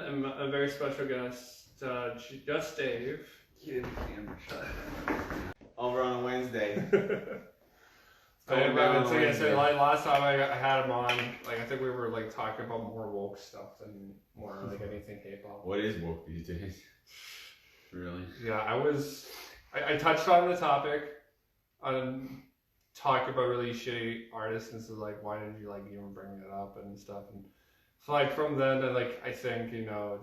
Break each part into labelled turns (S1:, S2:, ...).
S1: a very special guest, just Dave.
S2: Give the camera shot. Over on a Wednesday.
S1: So like last time I had him on, like I think we were like talking about more woke stuff than more like anything hip hop.
S2: What is woke these days? Really?
S1: Yeah, I touched on the topic, talked about really shitty artists and so like why did you like even bring it up and stuff, and so like from then like I think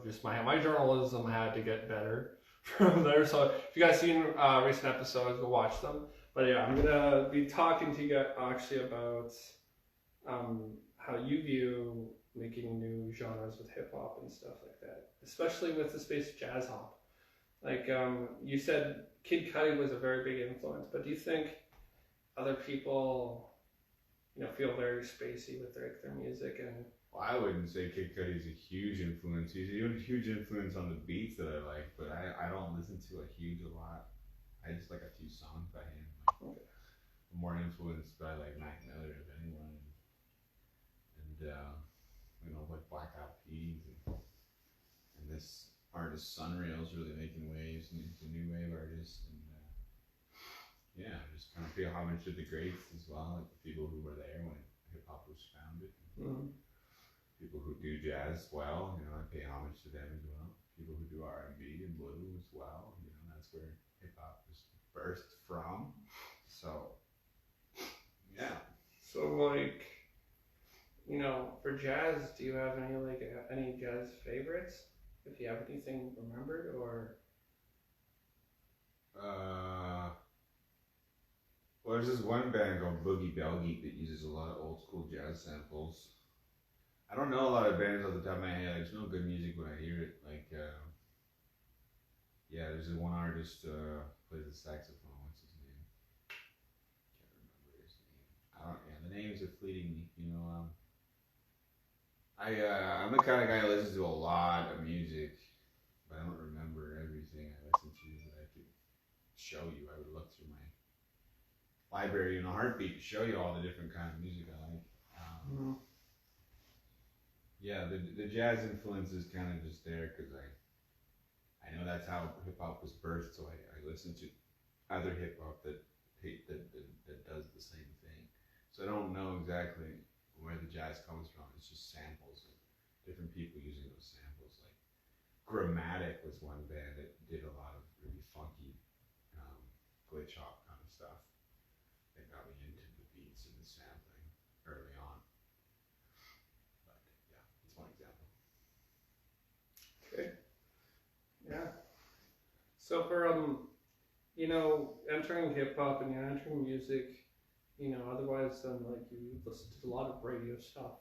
S1: just my journalism had to get better from there. So if you guys seen recent episodes, go watch them. But yeah, I'm gonna be talking to you guys actually about how you view making new genres with hip hop and stuff like that, especially with the space of jazz hop. Like you said, Kid Cudi was a very big influence, but do you think other people, feel very spacey with their music? And
S2: well, I wouldn't say Kid Cudi's a huge influence. He's a huge influence on the beats that I like, but I don't listen to a lot. I just like a few songs by him.
S1: Okay.
S2: I'm more influenced by like Mac Miller if anyone, and like Black Eyed Peas and this artist Sunrail's really making waves, and he's a new wave artist, and just kind of pay homage to the greats as well, like the people who were there when hip hop was founded.
S1: Mm-hmm.
S2: People who do jazz well, I pay homage to them as well. People who do R&B and blue as well, that's where hip hop was birthed from. So, yeah.
S1: So like, for jazz, do you have any jazz favorites? If you have anything remembered, or
S2: well, there's this one band called Boogie Bellgeek that uses a lot of old school jazz samples. I don't know a lot of bands off the top of my head. There's no good music when I hear it. Like, there's this one artist plays the saxophone. What's his name? Can't remember his name. The names are fleeting me. I'm the kind of guy who listens to a lot of music, but I don't remember everything I listen to that I could show you. I would look through my library in a heartbeat to show you all the different kinds of music I like. Yeah, the jazz influence is kind of just there because I know that's how hip hop was birthed. So I listen to other hip hop that does the same thing. So I don't know exactly where the jazz comes from. It's just samples and different people using those samples. Like Grammatic was one band that did a lot of really funky glitch hop kind of stuff. That got me into the beats and the sampling early on. But yeah, it's one example.
S1: Okay. Yeah. So for entering hip hop and entering music, otherwise then like you listen to a lot of radio stuff.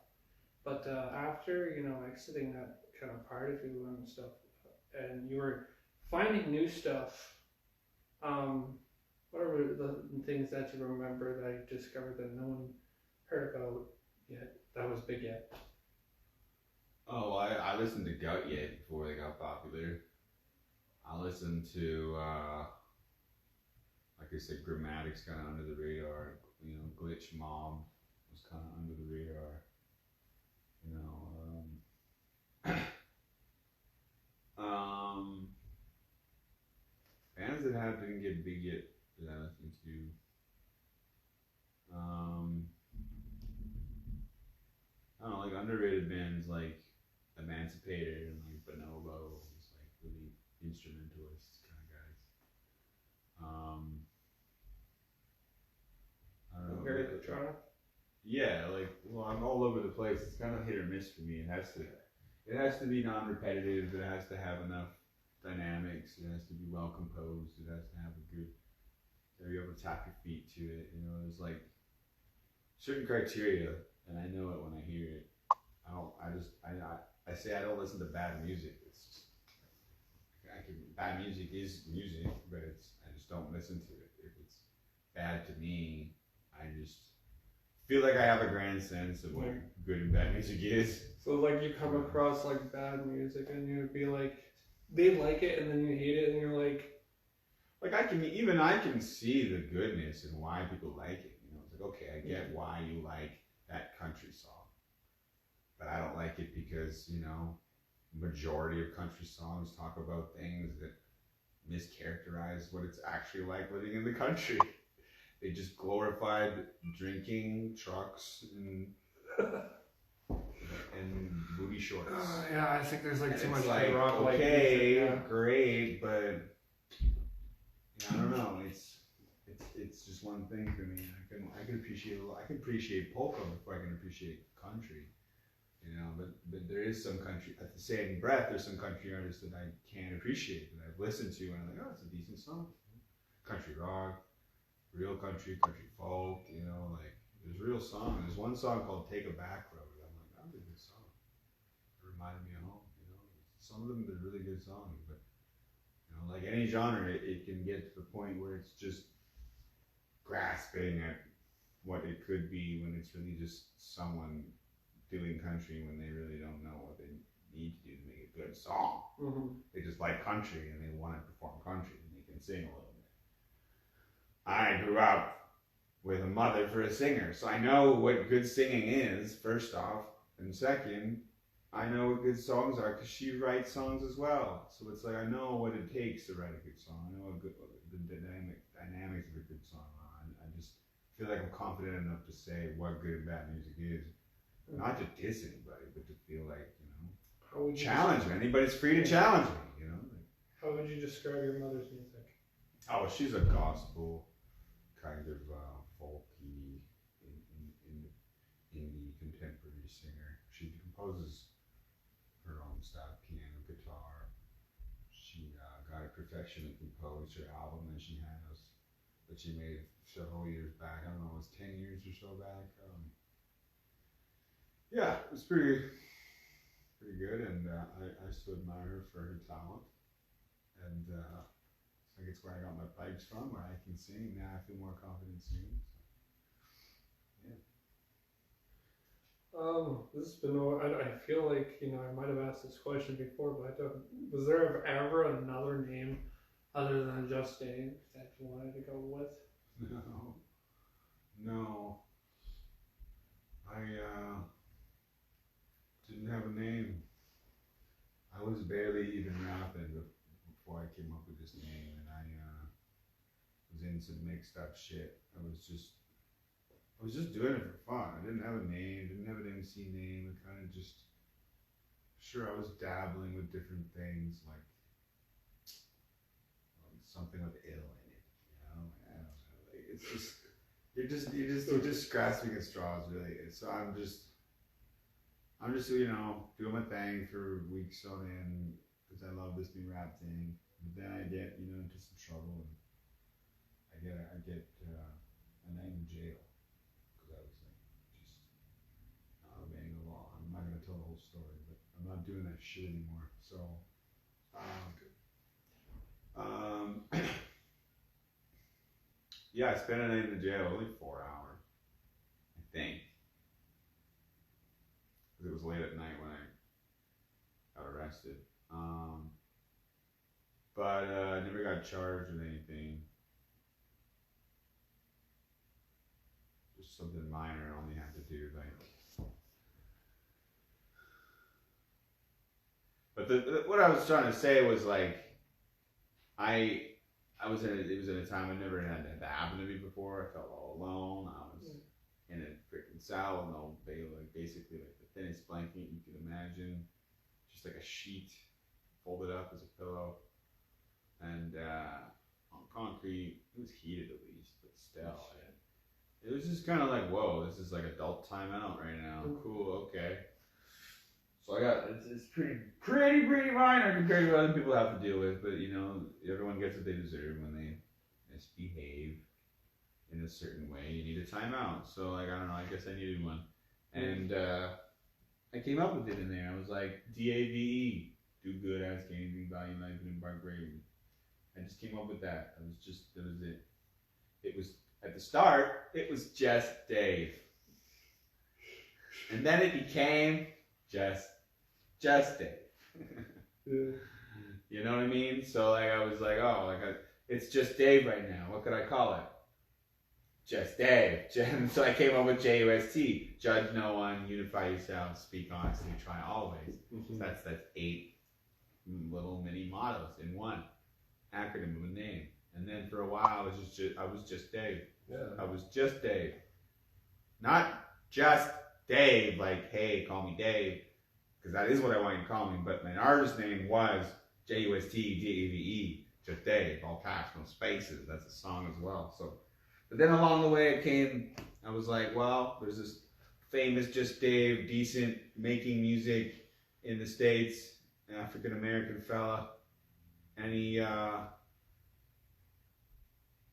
S1: But after exiting that kind of part of you and stuff, and you were finding new stuff, what are the things that you remember that you discovered that no one heard about yet? That was big yet.
S2: Oh, I listened to Gut Yet before they got popular. I listened to, like I said, Grammatic's kind of under the radar. Glitch Mob was kind of under the radar. Bands that didn't get big yet that I listened to. I don't know, like underrated bands like Emancipator and like Bonobo, just like really instrumentalist kind of guys. I don't know.
S1: Very electronic.
S2: Yeah, I'm all over the place. It's kind of hit or miss for me. It has to be non-repetitive. It has to have enough dynamics. It has to be well composed. It has to have a good. You have to tap your feet to it. There's like certain criteria, and I know it when I hear it. I say I don't listen to bad music. It's just bad music is music, but I just don't listen to it. If it's bad to me, I just feel like I have a grand sense of what good and bad music is.
S1: So like you come across like bad music and you'd be like, they like it and then you hate it and you're like
S2: I can see the goodness and why people like it. It's like, okay, I get why you like that country song, but I don't like it because majority of country songs talk about things that mischaracterize what it's actually like living in the country. They just glorified drinking, trucks, and booty shorts.
S1: Yeah, I think there's like
S2: And
S1: too
S2: it's
S1: much
S2: like,
S1: rock.
S2: okay,
S1: Like, music,
S2: great, but I don't know. It's just one thing for me. I can appreciate polka before I can appreciate country. You know, but there is some country, at the same breath, there's some country artists that I can't appreciate, that I've listened to and I'm like, oh, it's a decent song. Country rock, real country folk, you know, like, there's real songs. There's one song called Take a Back Road. I'm like, that was a good song. It reminded me of home, you know. Some of them, they're really good songs, but, you know, like any genre, it can get to the point where it's just grasping at what it could be when it's really just someone doing country when they really don't know what they need to do to make a good song.
S1: Mm-hmm.
S2: They just like country and they want to perform country and they can sing a little bit. I grew up with a mother for a singer, so I know what good singing is, first off, and second, I know what good songs are because she writes songs as well. So it's like I know what it takes to write a good song. I know the dynamics of a good song. I just feel like I'm confident enough to say what good and bad music is. Not to diss anybody, but to feel like, you know, challenge me. Anybody's free to challenge me, you know.
S1: How would you describe your mother's music?
S2: Oh, she's a gospel kind of folky, indie contemporary singer. She composes her own stuff, piano, guitar. She got a professionally composed her album that she has, that she made several years back. I don't know, it was 10 years or so back. Yeah, it was pretty good, and I still admire her for her talent, and I think it's where I got my pipes from, where I can sing. Now I feel more confident singing. So, yeah.
S1: This has been. I feel like I might have asked this question before, but I don't. Was there ever another name other than Just Dave that you wanted to go with?
S2: No. I didn't have a name. I was barely even rapping before I came up with this name, and I was in some mixed up shit. I was just doing it for fun. I didn't have a name, didn't have an MC name. I kind of just, sure, I was dabbling with different things, like something with ill in it, you know. I don't know. Like, it's just you're just grasping at straws, really. So I'm just doing my thing for weeks on end because I love this new rap thing. But then I get into some trouble, and I get a night in jail because I was like just not obeying the law. I'm not gonna tell the whole story, but I'm not doing that shit anymore. So, yeah, I spent a night in the jail, only 4 hours, I think. Because it was late at night when I got arrested. But I never got charged with anything. Just something minor I only had to do, like. But what I was trying to say was like, it was in a time I never had that happen to me before. I felt all alone. I was in a freaking cell, no bail, like basically like the thinnest blanket you could imagine, just like a sheet folded up as a pillow, and on concrete. It was heated at least, but still, it was just kind of like, whoa, this is like adult timeout right now. Cool, okay. So I got it's pretty minor compared to what other people have to deal with, but everyone gets what they deserve when they misbehave in a certain way. You need a timeout. So like, I don't know, I guess I needed one. And I came up with it in there. I was like, DAVE, do good, ask anything, value life, and embark bravely. I just came up with that. That was it. It was, at the start, it was just Dave. And then it became just Dave. You know what I mean? So like, I was like, oh, it's just Dave right now. What could I call it? Just Dave. So I came up with JUST. Judge no one, unify yourself, speak honestly, try always.
S1: Mm-hmm.
S2: So that's 8 little mini mottos in one acronym of a name. And then for a while, I was just Dave.
S1: Yeah.
S2: I was just Dave. Not just Dave, like, hey, call me Dave, because that is what I want you to call me. But my artist name was JUSTDAVE, just Dave, all caps, no spaces. That's a song as well. So, but then along the way, I was like, well, there's this famous Just Dave, decent, making music in the States, African American fella, and he,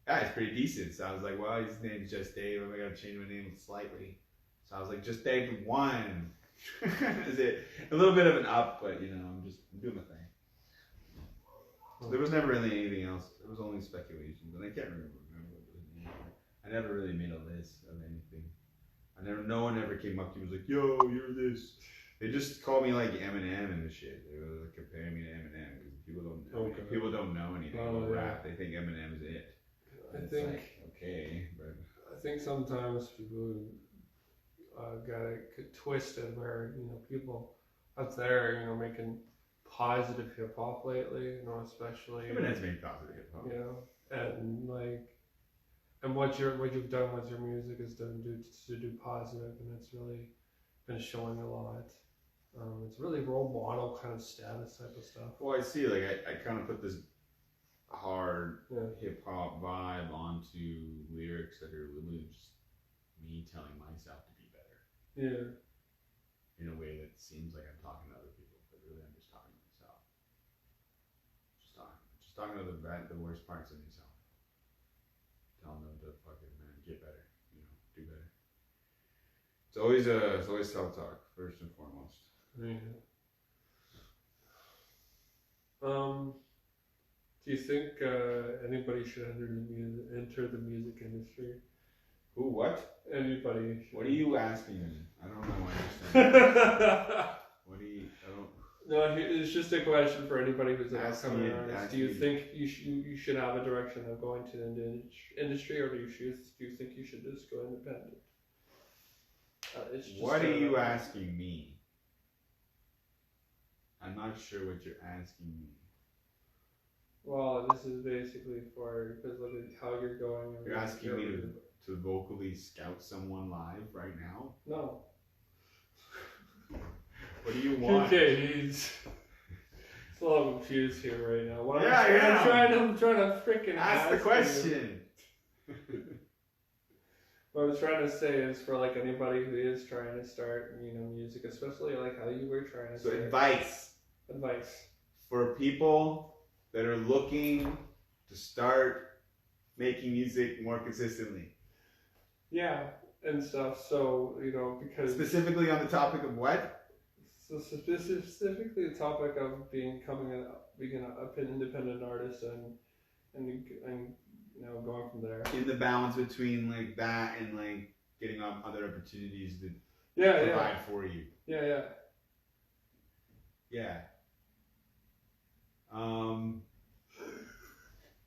S2: it's pretty decent. So I was like, well, his name's Just Dave. I gotta change my name slightly. So I was like, Just Dave 1. Is it a little bit of an up, but I'm doing my thing. So there was never really anything else. There was only speculations, and I can't remember what was the name. I never really made a list of anything. No one ever came up to me and was like, yo, you're this. They just called me like Eminem and shit. They were like comparing me to Eminem because people don't know anything about rap. They think Eminem is it.
S1: I think
S2: like, okay, but
S1: I think sometimes people got it twisted where people out there making positive hip hop lately, especially
S2: Eminem's made positive hip hop.
S1: And what you've done with your music is to do positive, and it's really been showing a lot. It's really role model kind of status type of stuff.
S2: Well, I see. Like I kind of put this hard hip hop vibe onto lyrics that are really just me telling myself to be better.
S1: Yeah.
S2: In a way that seems like I'm talking to other people, but really I'm just talking to myself. Just talking to the worst parts of myself. Telling them to fucking get better, do better. It's always self-talk first and foremost.
S1: Yeah. Do you think anybody should enter the music industry?
S2: Who? What?
S1: Anybody should.
S2: What are you asking me? I don't know. I understand. What do you? I don't.
S1: No, it's just a question for anybody who's an
S2: Asking
S1: upcoming artist. Do you think you should have a direction of going to the industry, or do you think you should just go independent?
S2: What are you asking me? I'm not sure what you're asking me.
S1: Well, this is basically because look at how you're going.
S2: You're asking me to vocally scout someone live right now?
S1: No.
S2: What do you want?
S1: Okay, he's a little confused here right now. I'm trying to freaking
S2: ask the question.
S1: What I was trying to say is for like anybody who is trying to start, music, especially like how you were trying to.
S2: So
S1: start.
S2: Advice for people that are looking to start making music more consistently.
S1: Yeah, and stuff. So because
S2: specifically on the topic of what?
S1: So specifically the topic of becoming an independent artist and going from there.
S2: In the balance between like that and like getting other opportunities that provide for you.
S1: Yeah.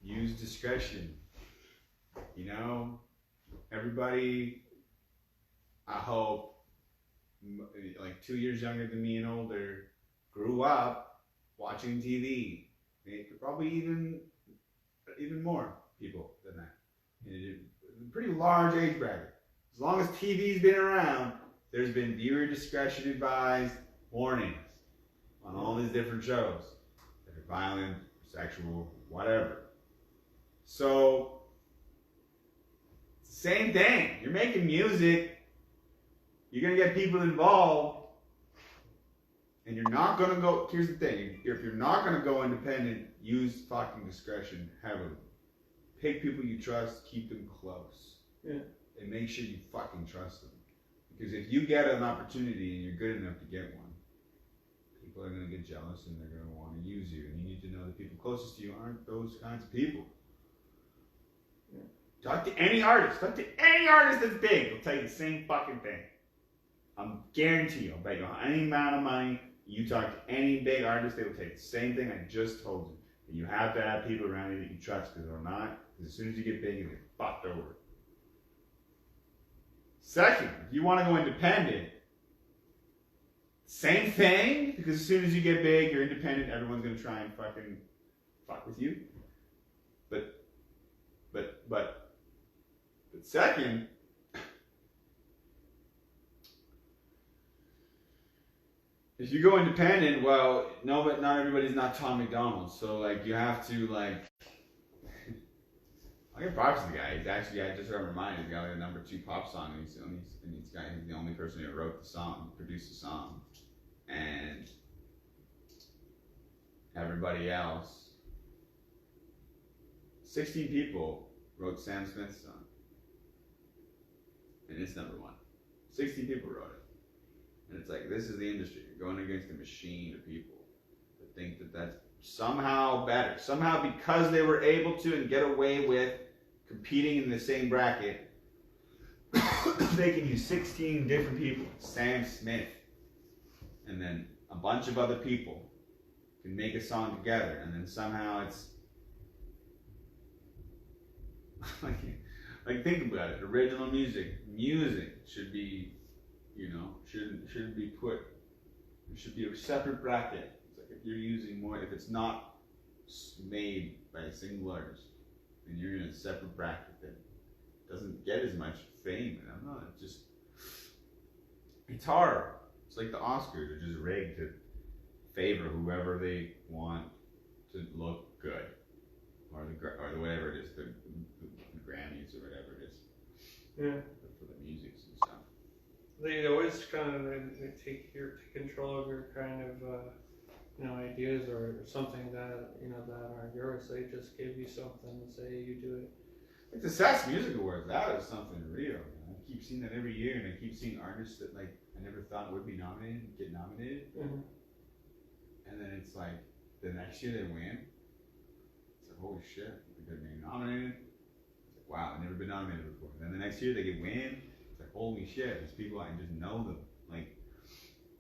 S2: Use discretion. Everybody, I hope, like 2 years younger than me and older, grew up watching TV. Probably even more people than that. In a pretty large age bracket. As long as TV's been around, there's been viewer discretion advised warnings on all these different shows that are violent, sexual, whatever. So, same thing. You're making music. You're going to get people involved. And you're not going to go... Here's the thing. If you're not going to go independent, use fucking discretion heavily. Pick people you trust. Keep them close.
S1: Yeah.
S2: And make sure you fucking trust them. Because if you get an opportunity and you're good enough to get one, people are going to get jealous and they're going to want to use you. And you need to know the people closest to you aren't those kinds of people. Yeah. Talk to any artist. Talk to any artist that's big. They'll tell you the same fucking thing. I'm guarantee you. I'll bet you any amount of money. You talk to any big artist, they will tell you the same thing I just told you. That you have to have people around you that you trust, because or not, because as soon as you get big, you get fucked over. Second, if you want to go independent, same thing, because as soon as you get big, you're independent, everyone's going to try and fucking fuck with you. But second, if you go independent, well, no, but not everybody's not Tom McDonald. So like, you have to like, I get props to the guy. He's actually, I just reminded, he's got like a #2 pop song, and he's the only person who wrote the song, produced the song, and everybody else, 16 people wrote Sam Smith's song, and it's #1. 16 people wrote it. And it's like, this is the industry. You're going against a machine of people that think that that's somehow better. Somehow, because they were able to and get away with competing in the same bracket, they can use 16 different people. Sam Smith. And then a bunch of other people can make a song together. And then somehow it's... like think about it. Original music should be, shouldn't be put. It should be a separate bracket. It's like if you're using more, if it's not made by a single artist, then you're in a separate bracket that doesn't get as much fame. And I'm not just. It's hard. It's like the Oscars are just rigged to favor whoever they want to look good, or the whatever it is, the Grammys or whatever it is.
S1: Yeah.
S2: For the music and stuff.
S1: They always kind of they take control of your kind of ideas or something that that aren't yours. They just give you something and say you do it.
S2: Like the SAS Music Awards, that is something real. Man. I keep seeing that every year, and I keep seeing artists that like I never thought would be nominated get nominated, and then it's like the next year they win. It's like holy shit, they're getting nominated. It's like wow, I've never been nominated before. And then the next year they get win. It's like holy shit, these people I just know them. Like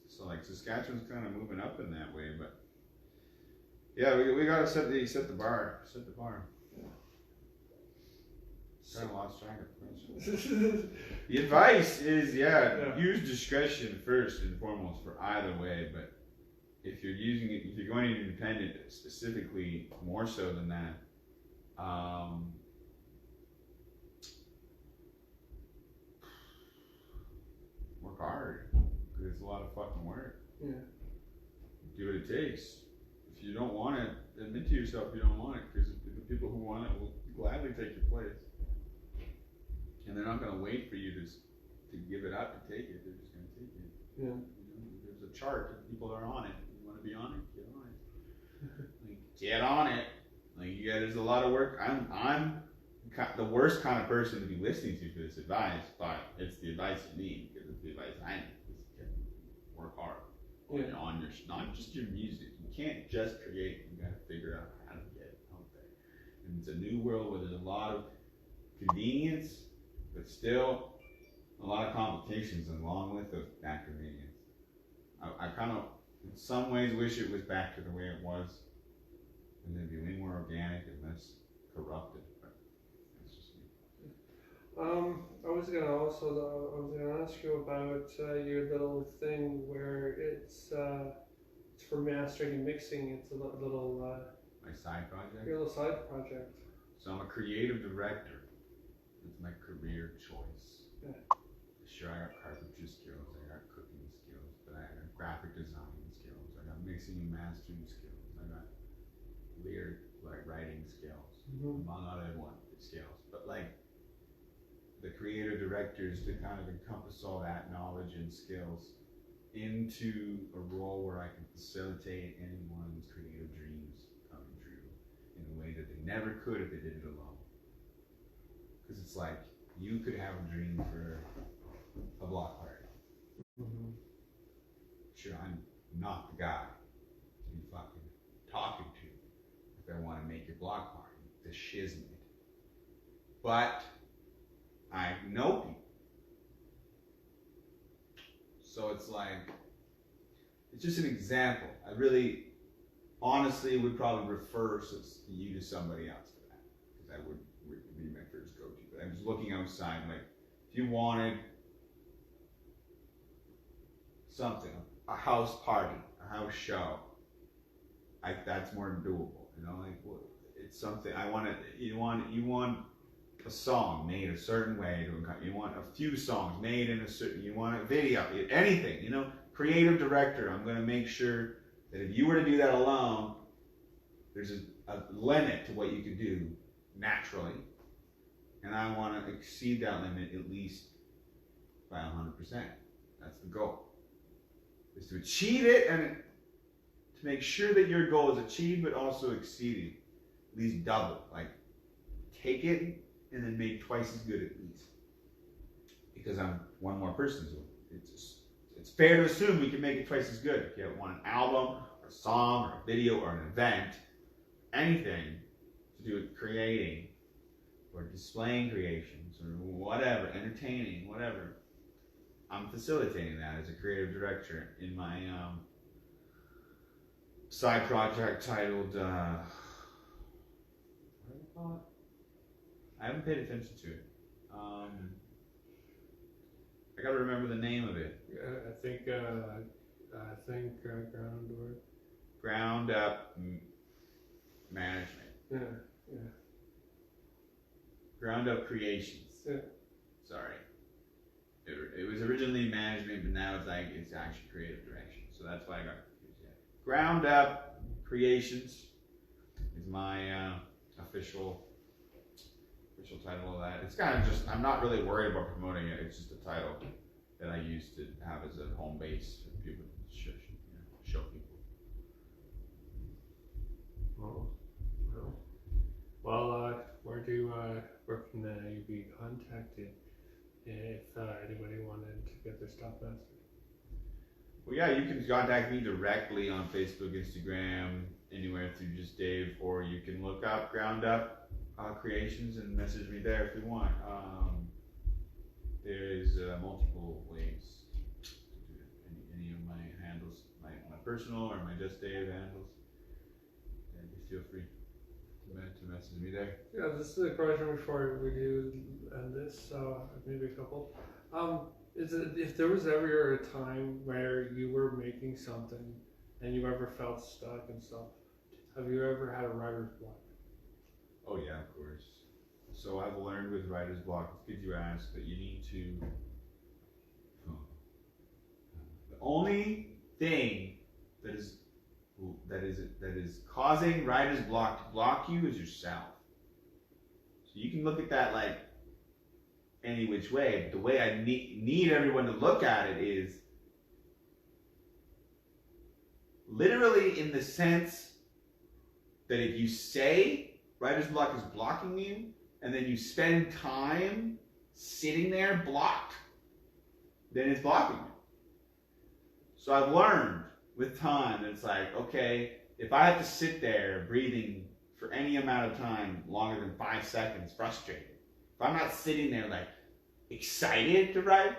S2: so, like Saskatchewan's kind of moving up in that way, but yeah, we gotta set the bar. Yeah. Kind of lost track of question. The advice is use discretion first and foremost for either way, but if you're going independent specifically more so than that, work hard because it's a lot of fucking work.
S1: Yeah.
S2: Do what it takes. If you don't want it, admit to yourself you don't want it, because the people who want it will gladly take your place. And they're not going to wait for you to give it up and take it. They're just going to take it.
S1: Yeah.
S2: There's a chart and people are on it. You want to be on it? Get on it. Get on it. There's a lot of work. I'm the worst kind of person to be listening to for this advice, but it's the advice you need, because it's the advice I need. Work hard.
S1: Yeah.
S2: On your, not just your music. You can't just create. You got to figure out how to get it out there. And it's a new world where there's a lot of convenience, but still a lot of complications along with that convenience. I kind of, in some ways, wish it was back to the way it was, and then be way more organic and less corrupted. But that's just me.
S1: I was gonna ask you about your little thing where it's for mastering and mixing. It's a little
S2: My side project.
S1: your little side project.
S2: So I'm a creative director. It's my career choice.
S1: Yeah.
S2: Sure, I got carpentry skills, I got cooking skills, but I got graphic design skills, I got mixing and mastering skills, I got lyric writing skills, among other skills. But like the creative directors to kind of encompass all that knowledge and skills into a role where I can facilitate anyone's creative dreams coming true in a way that they never could if they did it alone. Because it's like, you could have a dream for a block party. Sure, I'm not the guy to be fucking talking to if I want to make your block party, the shiznit. But I know people. So it's like, it's just an example. I really, honestly, would probably refer you to somebody else for that, because that would be my first go-to. But I'm just looking outside, like, if you wanted something, a house party, a house show. That's more doable, you know. Like, well, it's something I want to. You want a song made a certain way. You want a few songs made in a certain. You want a video, anything, you know. Creative director. I'm going to make sure that if you were to do that alone, there's a limit to what you can do naturally, and I want to exceed that limit at least by 100%. That's the goal. Is to achieve it and to make sure that your goal is achieved, but also exceeded, at least double. Like, take it and then make twice as good at least. Because I'm one more person, so it's fair to assume we can make it twice as good. If you want an album, or a song, or a video, or an event, anything to do with creating, or displaying creations, or whatever, entertaining, whatever, I'm facilitating that as a creative director in my side project titled, what do you call it? I haven't paid attention to it. I gotta remember the name of it.
S1: I think
S2: Ground Up Management.
S1: Yeah.
S2: Ground Up Creations.
S1: Yeah.
S2: Sorry. It was originally management, but now it's actually creative direction. So that's why I got confused. Yeah. Ground Up Creations is my official title of that. It's kind of just, I'm not really worried about promoting it. It's just a title that I used to have as a home base for people to show people.
S1: Well, where can you be contacted if anybody wanted to get their stuff mastered?
S2: Well, yeah, you can contact me directly on Facebook, Instagram, anywhere through just Dave, or you can look up Ground Up Creations and message me there if you want. There's multiple ways to do any of my handles, my personal or my Just Dave handles. And just feel free to message me there.
S1: Yeah, this is a question before we do end this, maybe a couple. Is it, if there was ever a time where you were making something and you ever felt stuck and stuff, have you ever had a writer's block?
S2: Oh yeah, of course. So I've learned with writer's block, it's good you ask, that you need to. The only thing that is causing writer's block to block you is yourself. So you can look at that like any which way, but the way I need everyone to look at it is literally in the sense that if you say writer's block is blocking you, and then you spend time sitting there blocked, then it's blocking you. So I've learned with time that it's like, okay, if I have to sit there breathing for any amount of time longer than 5 seconds, frustrated. If I'm not sitting there like excited to write,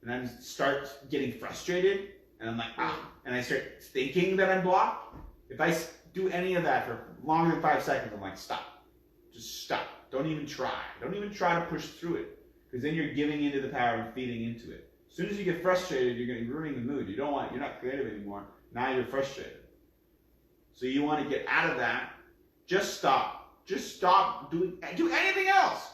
S2: and I start getting frustrated, and I'm like, and I start thinking that I'm blocked, if I do any of that for longer than 5 seconds, I'm like, stop. Just stop. Don't even try. Don't even try to push through it. Because then you're giving into the power and feeding into it. As soon as you get frustrated, you're going to ruin the mood. You're not creative anymore. Now you're frustrated. So you want to get out of that. Just stop. Just stop do anything else.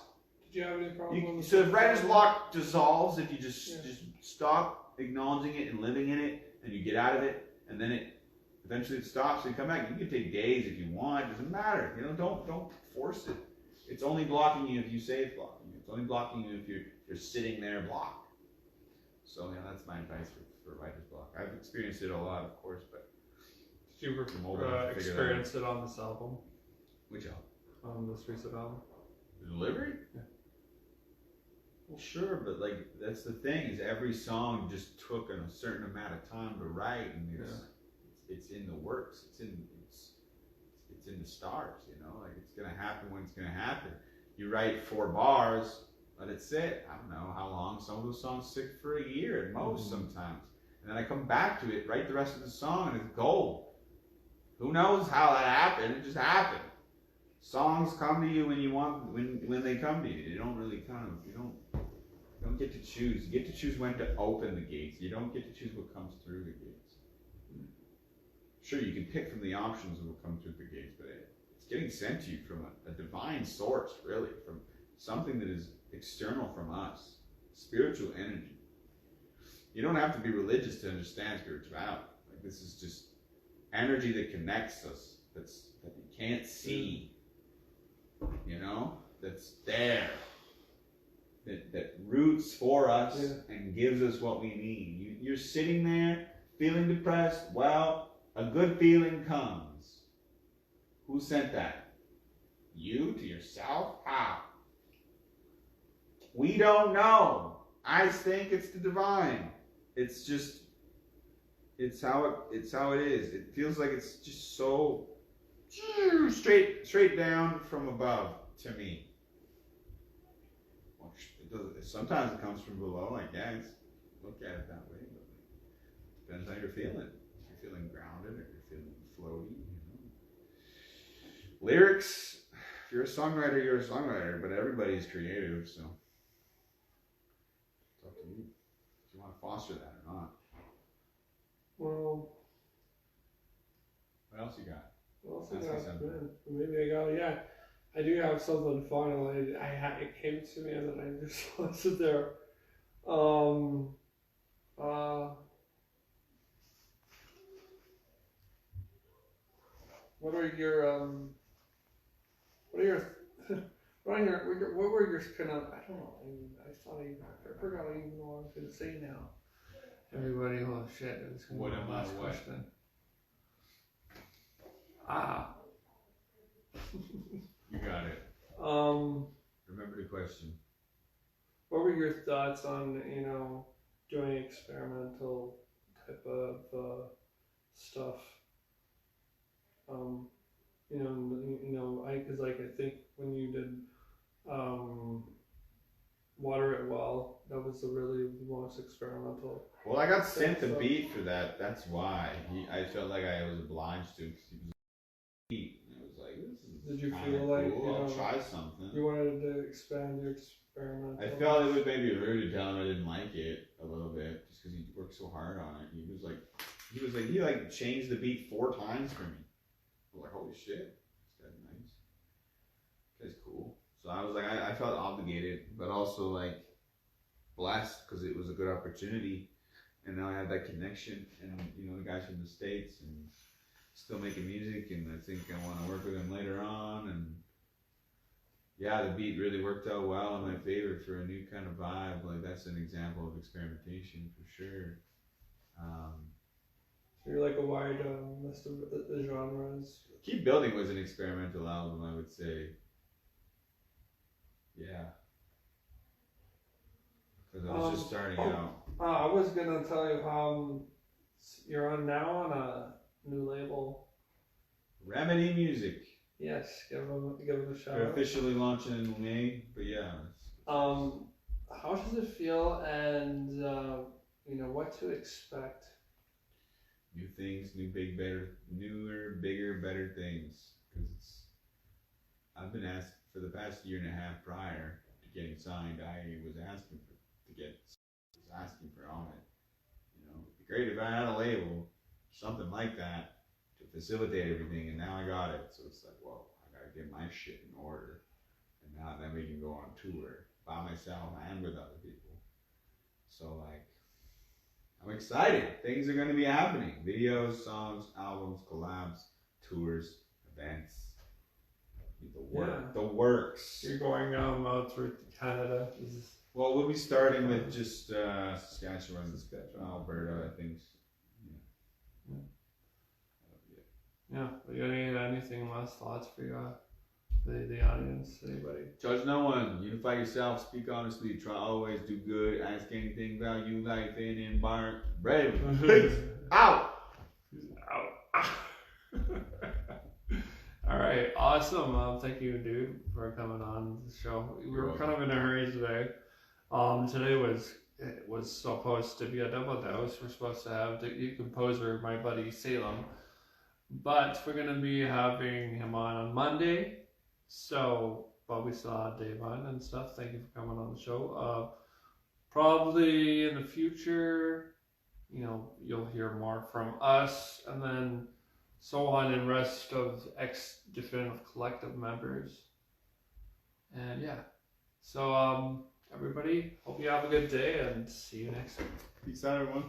S1: Did you have any problems?
S2: So if writer's block dissolves, if you just stop acknowledging it and living in it, and you get out of it, and then eventually it stops and come back. You can take days if you want. It doesn't matter. Don't force it. It's only blocking you if you say it's blocking you. It's only blocking you if you're sitting there blocked. So that's my advice for writer's block. I've experienced it a lot, of course, but
S1: did you experience it on this album?
S2: Which album?
S1: On this recent album.
S2: The Delivery?
S1: Yeah.
S2: Well, sure, but like that's the thing is every song just took a certain amount of time to write, and it's in the works. It's in the stars, like it's gonna happen when it's gonna happen. You write 4 bars, let it sit. I don't know how long. Some of those songs sit for a year at most sometimes. And then I come back to it, write the rest of the song, and it's gold. Who knows how that happened? It just happened. Songs come to you when you want, when they come to you. You don't don't get to choose. You get to choose when to open the gates. You don't get to choose what comes through the gates. Sure, you can pick from the options of what comes through the gates, but it's getting sent to you from a divine source, really, from something that is external from us, spiritual energy. You don't have to be religious to understand spirituality. Like, this is just energy that connects us, that you can't see, you know, that's there, that roots for us and gives us what we need. You're sitting there feeling depressed. Well, a good feeling comes. Who sent that? You to yourself? How? We don't know. I think it's the divine. It's just, it's how it is. It feels like it's just so straight down from above to me. Well, sometimes it comes from below, I guess. Look at it that way, but it depends how you're feeling. If you're feeling grounded or you're feeling floaty, you know. Lyrics, if you're a songwriter, you're a songwriter, but everybody's creative, so it's up to you if you want to foster that or not.
S1: Well,
S2: what else you got?
S1: What else I got? Maybe I got, I do have something finally. It came to me and then I just listed there. What were your what were your kind of, I don't know, I forgot even what I was going to say now. Everybody, oh shit, it was going to be my last question.
S2: You got it. Remember the question.
S1: What were your thoughts on, you know, doing experimental type of stuff? Because I think when you did Water It Well, that was the most experimental.
S2: Well, I got sent a beat for that. That's why I felt like I was obliged to, because he was a beat. And I was like, this is
S1: Did you
S2: kinda
S1: feel like,
S2: cool.
S1: you know,
S2: I'll try something.
S1: You wanted to expand your experimental?
S2: I felt it was maybe rude to tell him I didn't like it a little bit, just because he worked so hard on it. He changed the beat 4 times for me. I was like, holy shit, this guy's nice. This guy's cool. So I was like, I felt obligated, but also like blessed, because it was a good opportunity. And now I have that connection, and you know, the guy's from the States and still making music, and I think I want to work with him later on. And yeah, the beat really worked out well in my favor for a new kind of vibe. Like, that's an example of experimentation for sure.
S1: So you're like a wide list of the genres.
S2: Keep Building was an experimental album, I would say. Yeah. Because I was just starting out.
S1: I was gonna tell you, you're now on a new label.
S2: Remedy Music.
S1: Yes, give it a shout.
S2: They're officially launching in May, but yeah.
S1: How does it feel, and you know what to expect?
S2: New things, newer, bigger, better things. Because I've been asked for the past year and a half prior to getting signed. I was asking for on it. You know, it'd be great if I had a label, something like that, to facilitate everything. And now I got it, so it's like, well, I gotta get my shit in order, and then we can go on tour by myself and with other people. So like, I'm excited. Things are going to be happening. Videos, songs, albums, collabs, tours, events. The works.
S1: You're going out through Canada.
S2: Well, we'll be starting with just Saskatchewan, Alberta, I think.
S1: Yeah. But you need anything last thoughts for the audience? Anybody?
S2: Judge no one. Unify yourself. Speak honestly. Try always. Do good. Ask anything. Value life and environment. Brave. Peace. Out.
S1: Out. All right. Awesome. Thank you, dude, for coming on the show. We were kind of in a hurry today. Today was supposed to be a double dose. We're supposed to have the composer, my buddy Salem, but we're gonna be having him on Monday. So, but we still have Dave on and stuff. Thank you for coming on the show. probably in the future, you know, you'll hear more from us, and then so on, and rest of ex-Definitive Collective members. And yeah, so everybody, hope you have a good day, and see you next time.
S2: Peace out, everyone.